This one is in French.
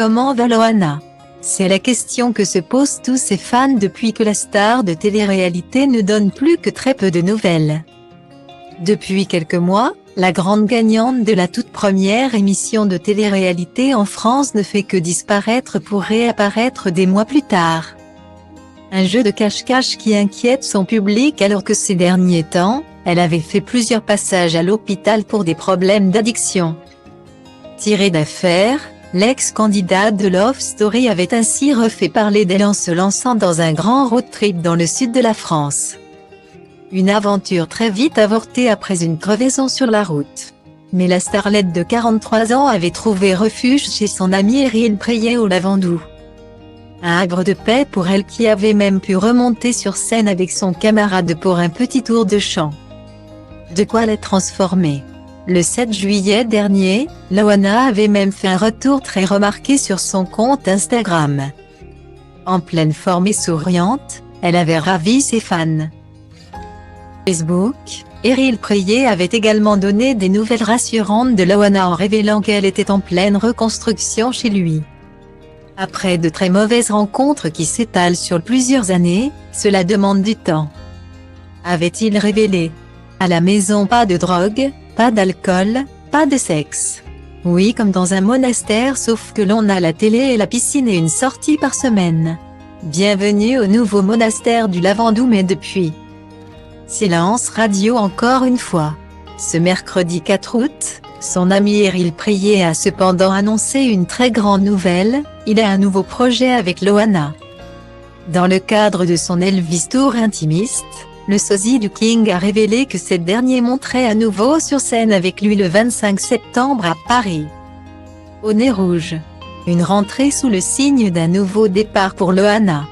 Comment va Loana? C'est la question que se posent tous ses fans depuis que la star de télé-réalité ne donne plus que très peu de nouvelles. Depuis quelques mois, la grande gagnante de la toute première émission de télé-réalité en France ne fait que disparaître pour réapparaître des mois plus tard. Un jeu de cache-cache qui inquiète son public alors que ces derniers temps, elle avait fait plusieurs passages à l'hôpital pour des problèmes d'addiction. Tirée d'affaire, l'ex-candidate de Love Story avait ainsi refait parler d'elle en se lançant dans un grand road trip dans le sud de la France. Une aventure très vite avortée après une crevaison sur la route. Mais la starlette de 43 ans avait trouvé refuge chez son amie Eryl Preyet au Lavandou. Un havre de paix pour elle qui avait même pu remonter sur scène avec son camarade pour un petit tour de chant. De quoi la transformer. Le 7 juillet dernier, Loana avait même fait un retour très remarqué sur son compte Instagram. En pleine forme et souriante, elle avait ravi ses fans. Facebook, Eryl Preyet avait également donné des nouvelles rassurantes de Loana en révélant qu'elle était en pleine reconstruction chez lui. Après de très mauvaises rencontres qui s'étalent sur plusieurs années, cela demande du temps. Avait-il révélé? À la maison, pas de drogue, pas d'alcool, pas de sexe. Oui, comme dans un monastère, sauf que l'on a la télé et la piscine et une sortie par semaine. Bienvenue au nouveau monastère du Lavandou, mais depuis. Silence radio encore une fois. Ce mercredi 4 août, son ami Eryl Preyet a cependant annoncé une très grande nouvelle, il a un nouveau projet avec Loana. Dans le cadre de son Elvis Tour intimiste, le sosie du King a révélé que cette dernière monterait à nouveau sur scène avec lui le 25 septembre à Paris. Au nez rouge. Une rentrée sous le signe d'un nouveau départ pour Loana.